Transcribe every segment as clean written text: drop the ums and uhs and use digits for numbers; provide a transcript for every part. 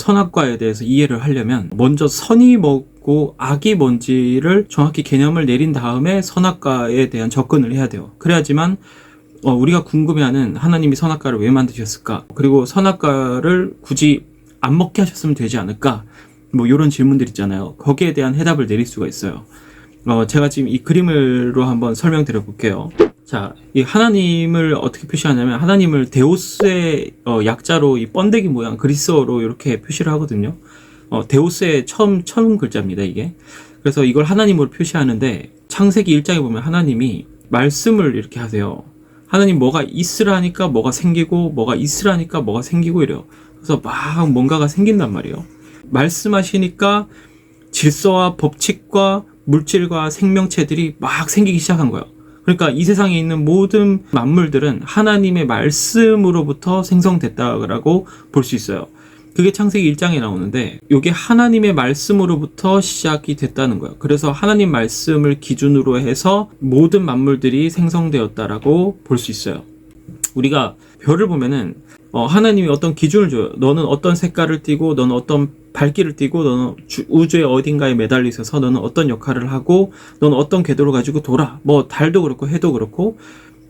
선악과에 대해서 이해를 하려면 먼저 선이 뭐고 악이 뭔지를 정확히 개념을 내린 다음에 선악과에 대한 접근을 해야 돼요. 그래야지만 우리가 궁금해하는 하나님이 선악과를 왜 만드셨을까? 그리고 선악과를 굳이 안 먹게 하셨으면 되지 않을까? 뭐 이런 질문들 있잖아요. 거기에 대한 해답을 내릴 수가 있어요. 제가 지금 이 그림으로 한번 설명드려 볼게요. 자, 이 하나님을 어떻게 표시하냐면 하나님을 데우스의 약자로 이 번데기 모양 그리스어로 이렇게 표시를 하거든요. 데우스의 처음 글자입니다, 이게. 그래서 이걸 하나님으로 표시하는데 창세기 1장에 보면 하나님이 말씀을 이렇게 하세요. 하나님 뭐가 있으라 하니까 뭐가 생기고 뭐가 있으라 하니까 뭐가 생기고 이래요. 그래서 막 뭔가가 생긴단 말이에요. 말씀하시니까 질서와 법칙과 물질과 생명체들이 막 생기기 시작한 거예요. 그러니까 이 세상에 있는 모든 만물들은 하나님의 말씀으로부터 생성됐다고 볼 수 있어요. 그게 창세기 1장에 나오는데 이게 하나님의 말씀으로부터 시작이 됐다는 거예요. 그래서 하나님 말씀을 기준으로 해서 모든 만물들이 생성되었다라고 볼 수 있어요. 우리가 별을 보면은 하나님이 어떤 기준을 줘요. 너는 어떤 색깔을 띠고 너는 어떤 발길을 띠고 너는 우주의 어딘가에 매달려 있어서 너는 어떤 역할을 하고 너는 어떤 궤도를 가지고 돌아. 뭐 달도 그렇고 해도 그렇고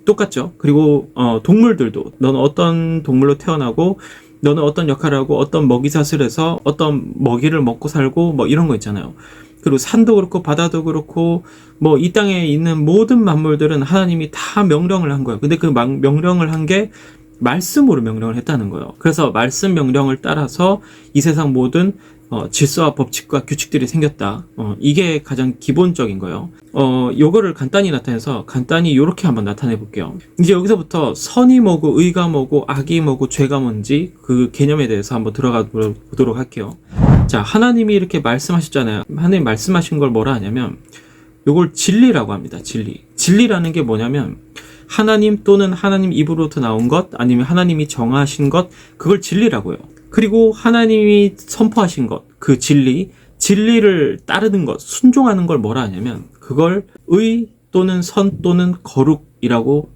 똑같죠. 그리고 동물들도 너는 어떤 동물로 태어나고 너는 어떤 역할을 하고 어떤 먹이사슬 해서 어떤 먹이를 먹고 살고 뭐 이런 거 있잖아요. 그리고 산도 그렇고 바다도 그렇고 뭐 이 땅에 있는 모든 만물들은 하나님이 다 명령을 한 거예요. 근데 그 명령을 한 게 말씀으로 명령을 했다는 거예요. 그래서 말씀 명령을 따라서 이 세상 모든 질서와 법칙과 규칙들이 생겼다. 이게 가장 기본적인 거예요. 요거를 간단히 나타내서 간단히 요렇게 한번 나타내 볼게요. 이제 여기서부터 선이 뭐고 의가 뭐고 악이 뭐고 죄가 뭔지 그 개념에 대해서 한번 들어가 보도록 할게요. 자, 하나님이 이렇게 말씀하셨잖아요. 하나님 말씀하신 걸 뭐라 하냐면 요걸 진리라고 합니다. 진리라는 게 뭐냐면 하나님 또는 하나님 입으로부터 나온 것 아니면 하나님이 정하신 것 그걸 진리라고 해요. 그리고 하나님이 선포하신 것 그 진리를 따르는 것 순종하는 걸 뭐라 하냐면 그걸 의 또는 선 또는 거룩이라고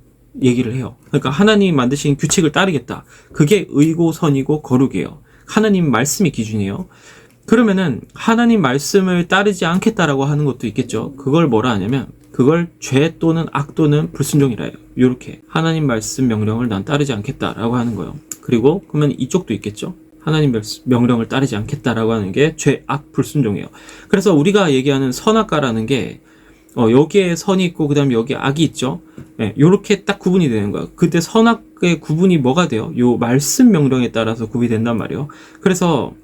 얘기를 해요. 그러니까 하나님이 만드신 규칙을 따르겠다. 그게 의고 선이고 거룩이에요. 하나님 말씀이 기준이에요. 그러면은 하나님 말씀을 따르지 않겠다라고 하는 것도 있겠죠. 그걸 뭐라 하냐면 그걸 죄 또는 악 또는 불순종이라 해요. 이렇게 하나님 말씀 명령을 난 따르지 않겠다라고 하는 거예요. 그리고 그러면 이쪽도 있겠죠. 하나님 명령을 따르지 않겠다라고 하는 게 죄, 악, 불순종이에요. 그래서 우리가 얘기하는 선악과라는 게 여기에 선이 있고 그 다음에 여기에 악이 있죠. 네, 요렇게 딱 구분이 되는 거예요. 그때 선악의 구분이 뭐가 돼요? 요 말씀 명령에 따라서 구분이 된단 말이에요. 그래서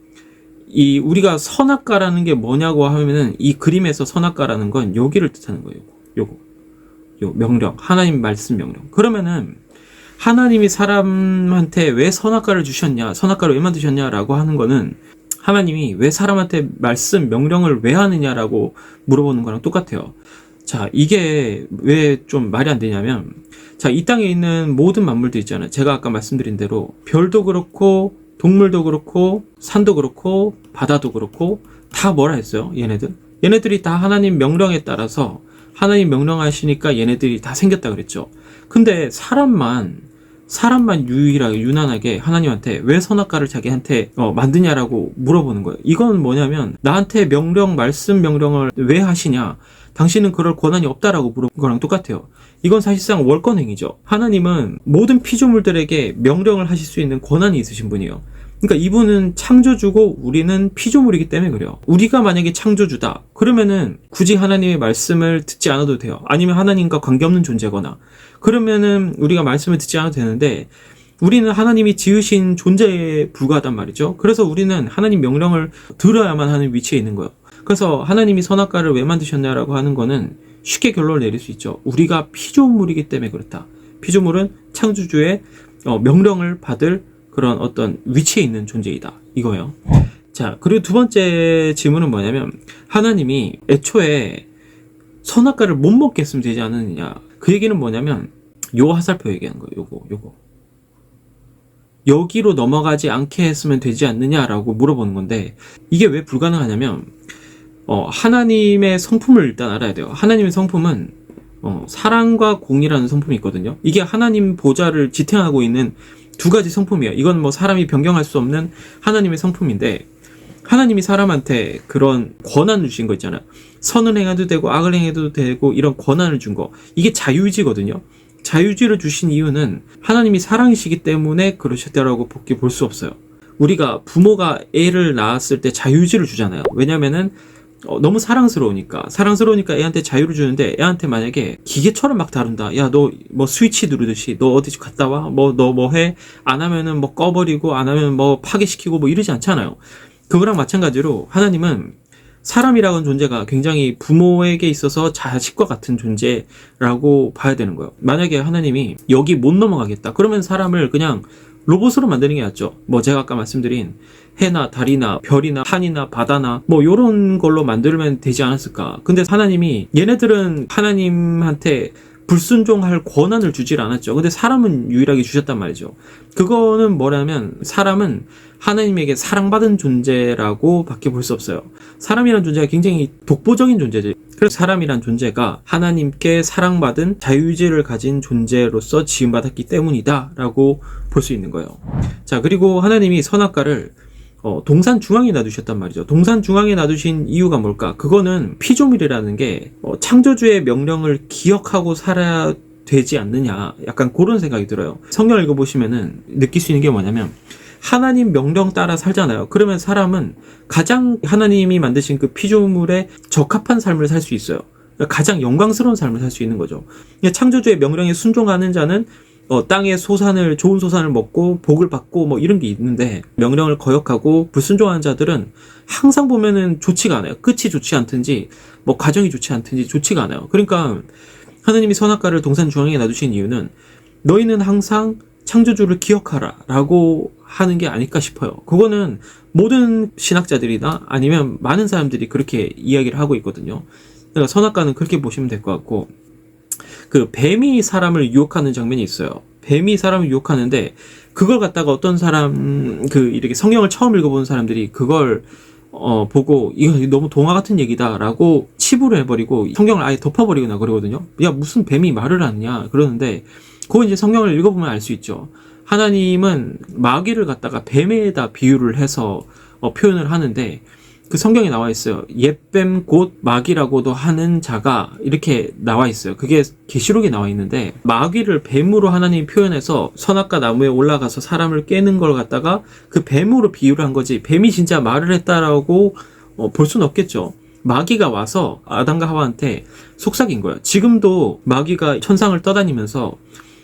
우리가 선악과라는 게 뭐냐고 하면은 이 그림에서 선악과라는 건 여기를 뜻하는 거예요. 요 명령, 하나님 말씀 명령. 그러면은 하나님이 사람한테 왜 선악과를 주셨냐, 선악과를 왜 만드셨냐라고 하는 거는 하나님이 왜 사람한테 말씀 명령을 왜 하느냐라고 물어보는 거랑 똑같아요. 자, 이게 왜 좀 말이 안 되냐면 자, 이 땅에 있는 모든 만물들 있잖아요. 제가 아까 말씀드린 대로 별도 그렇고 동물도 그렇고 산도 그렇고 바다도 그렇고 다 뭐라 했어요? 얘네들이 다 하나님 명령에 따라서 하나님 명령하시니까 얘네들이 다 생겼다 그랬죠. 근데 사람만 유난하게 하나님한테 왜 선악과를 자기한테 만드냐라고 물어보는 거예요. 이건 뭐냐면 나한테 말씀 명령을 왜 하시냐, 당신은 그럴 권한이 없다라고 물어본 거랑 똑같아요. 이건 사실상 월권행위죠. 하나님은 모든 피조물들에게 명령을 하실 수 있는 권한이 있으신 분이에요. 그러니까 이분은 창조주고 우리는 피조물이기 때문에 그래요. 우리가 만약에 창조주다 그러면은 굳이 하나님의 말씀을 듣지 않아도 돼요. 아니면 하나님과 관계없는 존재거나 그러면은 우리가 말씀을 듣지 않아도 되는데 우리는 하나님이 지으신 존재에 불과하단 말이죠. 그래서 우리는 하나님 명령을 들어야만 하는 위치에 있는 거예요. 그래서 하나님이 선악과를 왜 만드셨냐라고 하는 거는 쉽게 결론을 내릴 수 있죠. 우리가 피조물이기 때문에 그렇다. 피조물은 창조주의 명령을 받을 그런 어떤 위치에 있는 존재이다. 이거예요. 자, 그리고 두 번째 질문은 뭐냐면 하나님이 애초에 선악과를 못 먹게 했으면 되지 않느냐. 그 얘기는 뭐냐면 요 화살표 얘기하는 거예요. 요거. 여기로 넘어가지 않게 했으면 되지 않느냐라고 물어보는 건데 이게 왜 불가능하냐면 하나님의 성품을 일단 알아야 돼요. 하나님의 성품은 사랑과 공의라는 성품이 있거든요. 이게 하나님 보좌를 지탱하고 있는 두 가지 성품이에요. 이건 뭐 사람이 변경할 수 없는 하나님의 성품인데, 하나님이 사람한테 그런 권한을 주신 거 있잖아요. 선을 행해도 되고 악을 행해도 되고 이런 권한을 준 거. 이게 자유의지거든요. 자유의지를 주신 이유는 하나님이 사랑이시기 때문에 그러셨다라고 밖에 볼 수 없어요. 우리가 부모가 애를 낳았을 때 자유의지를 주잖아요. 왜냐면은 너무 사랑스러우니까 애한테 자유를 주는데, 애한테 만약에 기계처럼 막 다룬다. 야, 너 뭐 스위치 누르듯이 너 어디 갔다 와? 뭐 너 뭐 해? 안 하면은 뭐 꺼버리고, 안 하면 뭐 파괴시키고 뭐 이러지 않잖아요. 그거랑 마찬가지로 하나님은 사람이라는 존재가 굉장히 부모에게 있어서 자식과 같은 존재라고 봐야 되는 거예요. 만약에 하나님이 여기 못 넘어가겠다, 그러면 사람을 그냥 로봇으로 만드는 게 낫죠. 뭐 제가 아까 말씀드린 해나 달이나 별이나 산이나 바다나 뭐 요런 걸로 만들면 되지 않았을까. 근데 하나님이 얘네들은 하나님한테 불순종할 권한을 주질 않았죠. 근데 사람은 유일하게 주셨단 말이죠. 그거는 뭐냐면, 사람은 하나님에게 사랑받은 존재라고 밖에 볼 수 없어요. 사람이란 존재가 굉장히 독보적인 존재죠. 그래서 사람이란 존재가 하나님께 사랑받은 자유의지를 가진 존재로서 지음받았기 때문이다 라고 볼 수 있는 거예요. 자, 그리고 하나님이 선악과를 동산 중앙에 놔두셨단 말이죠. 동산 중앙에 놔두신 이유가 뭘까? 그거는 피조물이라는 게 창조주의 명령을 기억하고 살아야 되지 않느냐, 약간 그런 생각이 들어요. 성경을 읽어보시면은 느낄 수 있는 게 뭐냐면, 하나님 명령 따라 살잖아요. 그러면 사람은 가장 하나님이 만드신 그 피조물에 적합한 삶을 살 수 있어요. 가장 영광스러운 삶을 살 수 있는 거죠. 창조주의 명령에 순종하는 자는 땅의 소산을, 좋은 소산을 먹고 복을 받고 뭐 이런 게 있는데, 명령을 거역하고 불순종하는 자들은 항상 보면은 좋지가 않아요. 끝이 좋지 않든지 뭐 가정이 좋지 않든지 좋지가 않아요. 그러니까 하나님이 선악과를 동산 중앙에 놔두신 이유는, 너희는 항상 창조주를 기억하라 라고 하는 게 아닐까 싶어요. 그거는 모든 신학자들이나 아니면 많은 사람들이 그렇게 이야기를 하고 있거든요. 그러니까 선악과는 그렇게 보시면 될 것 같고, 그 뱀이 사람을 유혹하는 장면이 있어요. 뱀이 사람을 유혹하는데, 그걸 갖다가 어떤 사람, 이렇게 성경을 처음 읽어본 사람들이 그걸 보고 이거 너무 동화 같은 얘기다라고 치부를 해버리고 성경을 아예 덮어버리거나 그러거든요. 야, 무슨 뱀이 말을 하느냐 그러는데, 그거 이제 성경을 읽어보면 알 수 있죠. 하나님은 마귀를 갖다가 뱀에다 비유를 해서 표현을 하는데, 그 성경에 나와 있어요. 옛뱀 곧 마귀라고도 하는 자가, 이렇게 나와 있어요. 그게 계시록에 나와 있는데, 마귀를 뱀으로 하나님이 표현해서 선악과 나무에 올라가서 사람을 깨는 걸 갖다가 그 뱀으로 비유를 한 거지, 뱀이 진짜 말을 했다라고 볼 수는 없겠죠. 마귀가 와서 아담과 하와한테 속삭인 거예요. 지금도 마귀가 천상을 떠다니면서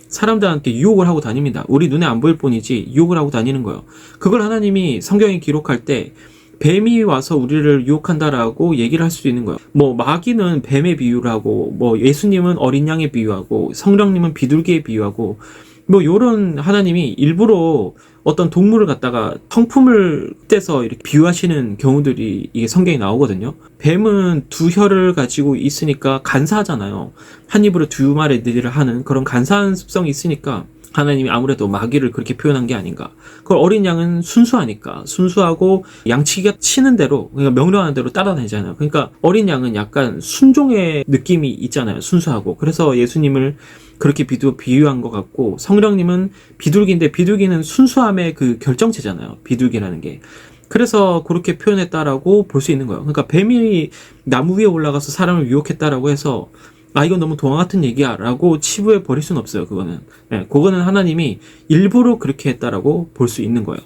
사람들한테 유혹을 하고 다닙니다. 우리 눈에 안 보일 뿐이지 유혹을 하고 다니는 거예요. 그걸 하나님이 성경에 기록할 때 뱀이 와서 우리를 유혹한다라고 얘기를 할 수도 있는 거예요. 뭐 마귀는 뱀에 비유를 하고, 뭐 예수님은 어린 양에 비유하고, 성령님은 비둘기에 비유하고, 뭐 요런 하나님이 일부러 어떤 동물을 갖다가 성품을 떼서 이렇게 비유하시는 경우들이 이게 성경에 나오거든요. 뱀은 두 혀를 가지고 있으니까 간사하잖아요. 한 입으로 두 마리를 하는 그런 간사한 습성이 있으니까 하나님이 아무래도 마귀를 그렇게 표현한 게 아닌가. 그걸 어린 양은 순수하니까, 순수하고 양치기가 치는 대로, 그러니까 명령하는 대로 따라다니잖아요. 그러니까 어린 양은 약간 순종의 느낌이 있잖아요. 순수하고. 그래서 예수님을 그렇게 비유한 것 같고, 성령님은 비둘기인데, 비둘기는 순수함의 그 결정체잖아요. 비둘기라는 게. 그래서 그렇게 표현했다라고 볼 수 있는 거예요. 그러니까 뱀이 나무 위에 올라가서 사람을 유혹했다라고 해서 이건 너무 동화 같은 얘기야 라고 치부해 버릴 수는 없어요. 그거는 하나님이 일부러 그렇게 했다라고 볼 수 있는 거예요.